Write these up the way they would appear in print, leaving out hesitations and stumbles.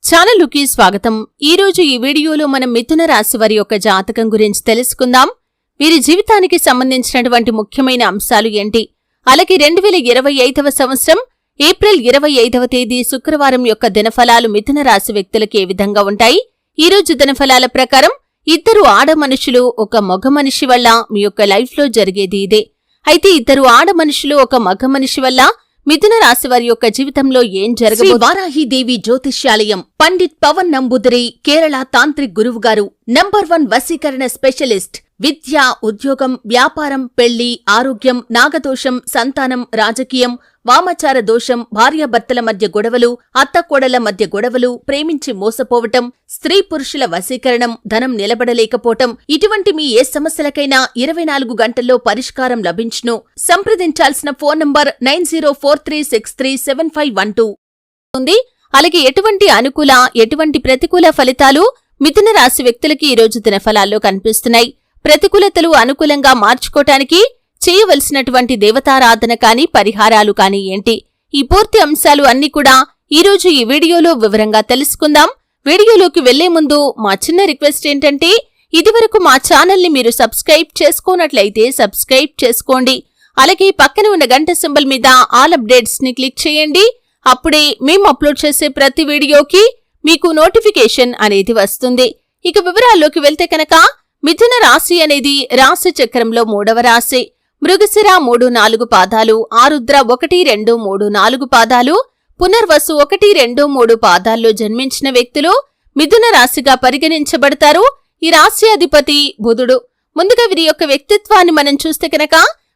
ఛానలుకి స్వాగతం. ఈరోజు ఈ వీడియోలో మనం మిథున రాశి వారి యొక్క జాతకం గురించి తెలుసుకుందాం. వీరి జీవితానికి సంబంధించినటువంటి ముఖ్యమైన అంశాలు ఏంటి, అలాగే 2025వ సంవత్సరం ఏప్రిల్ 25వ తేదీ శుక్రవారం యొక్క దినఫలాలు మిథున రాశి వ్యక్తులకు ఏ విధంగా ఉంటాయి. ఈరోజు దినఫలాల ప్రకారం ఇద్దరు ఆడ మనుషులు ఒక మగ మనిషి వల్ల మీ యొక్క లైఫ్ లో జరిగేది ఇదే. అయితే ఇద్దరు ఆడ మనుషులు ఒక మగ మనిషి వల్ల మిథున రాశి వారి యొక్క జీవితంలో ఏం జరగబోతోంది. వారాహిదేవి జ్యోతిష్యాలయం పండిత్ పవన్ నంబూదరి కేరళ తాంత్రిక్ గురువుగారు, నంబర్ 1 వశీకరణ స్పెషలిస్ట్. విద్య, ఉద్యోగం, వ్యాపారం, పెళ్లి, ఆరోగ్యం, నాగదోషం, సంతానం, రాజకీయం, వామాచార దోషం, భార్యాభర్తల మధ్య గొడవలు, అత్తకోడళ్ల మధ్య గొడవలు, ప్రేమించి మోసపోవటం, స్త్రీ పురుషుల వశీకరణం, ధనం నిలబడలేకపోవటం, ఇటువంటి మీ ఏ సమస్యలకైనా 24 గంటల్లో పరిష్కారం లభించును. సంప్రదించాల్సిన ఫోన్ నంబర్ 9043637512 ఉంది. అలాగే ఎటువంటి అనుకూల, ఎటువంటి ప్రతికూల ఫలితాలు మిథున రాశి వ్యక్తులకి ఈరోజు దినఫలాల్లో కనిపిస్తున్నాయి. ప్రతికూలతలు అనుకూలంగా మార్చుకోటానికి చేయవలసినటువంటి దేవతారాధన కాని, పరిహారాలు కాని ఏంటి, ఈ పూర్తి అంశాలు అన్నీ కూడా ఈరోజు ఈ వీడియోలో వివరంగా తెలుసుకుందాం. వీడియోలోకి వెళ్లే ముందు మా చిన్న రిక్వెస్ట్ ఏంటంటే, ఇదివరకు మా ఛానల్ని మీరు సబ్స్క్రైబ్ చేసుకోనట్లయితే సబ్స్క్రైబ్ చేసుకోండి. అలాగే పక్కన ఉన్న గంట సింబల్ మీద ఆల్ అప్డేట్స్ ని క్లిక్ చేయండి. అప్పుడే మేము అప్లోడ్ చేసే ప్రతి వీడియోకి మీకు నోటిఫికేషన్ అనేది వస్తుంది. ఇక వివరాల్లోకి వెళ్తే కనుక, మిథున రాశి అనేది రాశి చక్రంలో 3వ రాశి. మృగశిర 3-4 పాదాలు, ఆరుద్ర 1-2-3-4 పాదాలు, పునర్వసు 1-2-3 పాదాల్లో జన్మించిన వ్యక్తులు మిథున రాశిగా పరిగణించబడతారు. ఈ రాశి అధిపతి బుధుడు. ముందుగా వీరి యొక్క వ్యక్తిత్వాన్ని మనం చూస్తే కనుక,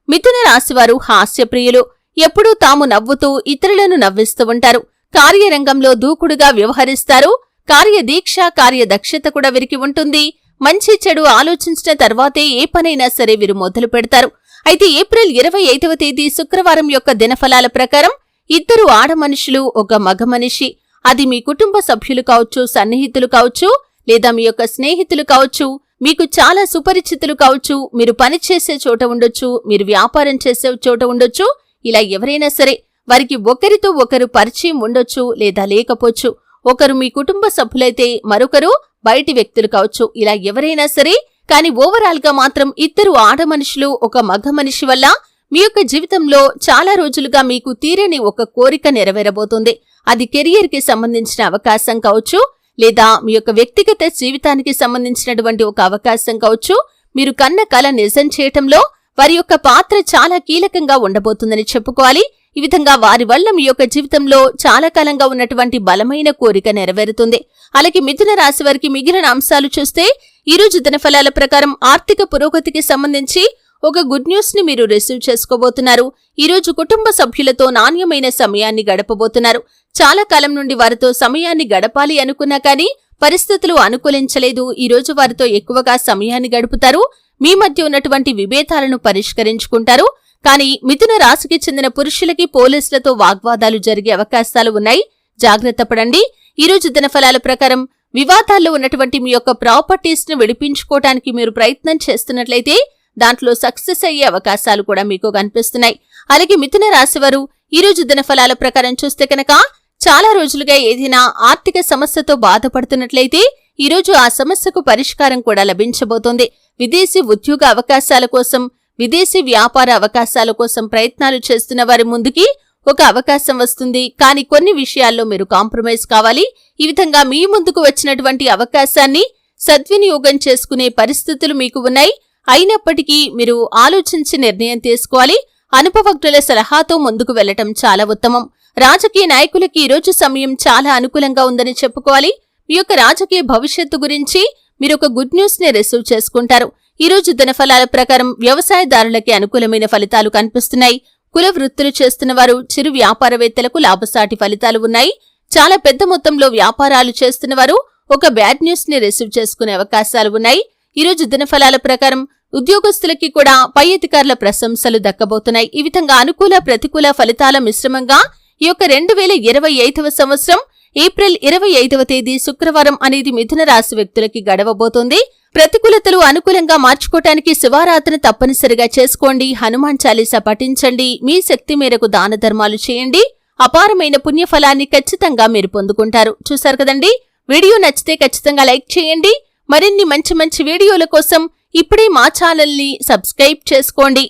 మిథున రాశివారు హాస్యప్రియులు. ఎప్పుడూ తాము నవ్వుతూ ఇతరులను నవ్విస్తూ ఉంటారు. కార్యరంగంలో దూకుడుగా వ్యవహరిస్తారు. కార్యదీక్ష, కార్యదక్షత కూడా వీరికి ఉంటుంది. మంచి చెడు ఆలోచించిన తర్వాతే ఏ పనైనా సరే వీరు మొదలు పెడతారు. అయితే ఏప్రిల్ 25వ తేదీ శుక్రవారం యొక్క దినఫలాల ప్రకారం ఇద్దరు ఆడ మనుషులు ఒక మగ మనిషి, అది మీ కుటుంబ సభ్యులు కావచ్చు, సన్నిహితులు కావచ్చు, లేదా మీ యొక్క స్నేహితులు కావచ్చు, మీకు చాలా సుపరిచితులు కావచ్చు, మీరు పనిచేసే చోట ఉండొచ్చు, మీరు వ్యాపారం చేసే చోట ఉండొచ్చు. ఇలా ఎవరైనా సరే వారికి ఒకరితో ఒకరు పరిచయం ఉండొచ్చు లేదా లేకపోవచ్చు. ఒకరు మీ కుటుంబ సభ్యులైతే మరొకరు బయటి వ్యక్తులు కావచ్చు. ఇలా ఎవరైనా సరే, కానీ ఓవరాల్ గా మాత్రం ఇద్దరు ఆడ మనుషులు ఒక మగ మనిషి వల్ల మీ యొక్క జీవితంలో చాలా రోజులుగా మీకు తీరని ఒక కోరిక నెరవేరబోతుంది. అది కెరియర్ కి సంబంధించిన అవకాశం కావచ్చు, లేదా మీ యొక్క వ్యక్తిగత జీవితానికి సంబంధించినటువంటి ఒక అవకాశం కావచ్చు. మీరు కన్న కల నిజం చేయటంలో వారి యొక్క పాత్ర చాలా కీలకంగా ఉండబోతుందని చెప్పుకోవాలి. ఈ విధంగా వారి వల్ల మీ యొక్క జీవితంలో చాలా కాలంగా ఉన్నటువంటి బలమైన కోరిక నెరవేరుతుంది. అలాగే మిథున రాశి వారికి మిగిలిన అంశాలు చూస్తే, ఈరోజు దినఫలాల ప్రకారం ఆర్థిక పురోగతికి సంబంధించి ఒక గుడ్ న్యూస్ ని మీరు రిసీవ్ చేసుకోబోతున్నారు. ఈరోజు కుటుంబ సభ్యులతో నాణ్యమైన సమయాన్ని గడపబోతున్నారు. చాలా కాలం నుండి వారితో సమయాన్ని గడపాలి అనుకున్నా కానీ పరిస్థితులు అనుకూలించలేదు. ఈరోజు వారితో ఎక్కువగా సమయాన్ని గడుపుతారు. మీ మధ్య ఉన్నటువంటి విభేదాలను పరిష్కరించుకుంటారు. కానీ మిథున రాశికి చెందిన పురుషులకి పోలీసులతో వాగ్వాదాలు జరిగే అవకాశాలు ఉన్నాయి. జాగ్రత్త పడండి. ఈరోజు దినఫలాల ప్రకారం వివాదాల్లో ఉన్నటువంటి మీ యొక్క ప్రాపర్టీస్ ను విడిపించుకోవడానికి మీరు ప్రయత్నం చేస్తున్నట్లయితే దాంట్లో సక్సెస్ అయ్యే అవకాశాలు కూడా మీకు కనిపిస్తున్నాయి. అలాగే మిథున రాశివారు ఈరోజు దినఫలాల ప్రకారం చూస్తే కనుక, చాలా రోజులుగా ఏదైనా ఆర్థిక సమస్యతో బాధపడుతున్నట్లయితే ఈరోజు ఆ సమస్యకు పరిష్కారం కూడా లభించబోతోంది. విదేశీ ఉద్యోగ అవకాశాల కోసం, విదేశీ వ్యాపార అవకాశాల కోసం ప్రయత్నాలు చేస్తున్న వారి ముందుకి ఒక అవకాశం వస్తుంది. కానీ కొన్ని విషయాల్లో మీరు కాంప్రమైజ్ కావాలి. ఈ విధంగా మీ ముందుకు వచ్చినటువంటి అవకాశాన్ని సద్వినియోగం చేసుకునే పరిస్థితులు మీకు ఉన్నాయి. అయినప్పటికీ మీరు ఆలోచించి నిర్ణయం తీసుకోవాలి. అనుభవజ్ఞుల సలహాతో ముందుకు వెళ్లటం చాలా ఉత్తమం. రాజకీయ నాయకులకి ఈరోజు సమయం చాలా అనుకూలంగా ఉందని చెప్పుకోవాలి. మీ యొక్క రాజకీయ భవిష్యత్తు గురించి మీరు ఒక గుడ్ న్యూస్ ని రిసీవ్ చేసుకుంటారు. ఈరోజు దినఫలాల ప్రకారం వ్యవసాయదారులకి అనుకూలమైన ఫలితాలు కనిపిస్తున్నాయి. కుల వృత్తులు చేస్తున్న వారు, చిరు వ్యాపారవేత్తలకు లాభసాటి ఫలితాలు ఉన్నాయి. చాలా పెద్ద మొత్తంలో వ్యాపారాలు చేస్తున్న వారు ఒక బ్యాడ్ న్యూస్ ని రిసీవ్ చేసుకునే అవకాశాలు ఉన్నాయి. ఈరోజు దినఫలాల ప్రకారం ఉద్యోగస్తులకి కూడా పై అధికారుల ప్రశంసలు దక్కబోతున్నాయి. ఈ విధంగా అనుకూల, ప్రతికూల ఫలితాల మిశ్రమంగా ఈ యొక్క 2025వ సంవత్సరం ఏప్రిల్ 25వ తేదీ శుక్రవారం అనేది మిథున రాశి వ్యక్తులకి గడవబోతోంది. ప్రతికూలతలు అనుకూలంగా మార్చుకోవటానికి శివారాధన తప్పనిసరిగా చేసుకోండి. హనుమాన్ చాలీసా పఠించండి. మీ శక్తి మేరకు దాన ధర్మాలు చేయండి. అపారమైన పుణ్యఫలాన్ని ఖచ్చితంగా మీరు పొందుకుంటారు. చూశారు కదండి. వీడియో నచ్చితే ఖచ్చితంగా లైక్ చేయండి. మరిన్ని మంచి మంచి వీడియోల కోసం ఇప్పుడే మా ఛానల్ని సబ్స్క్రైబ్ చేసుకోండి.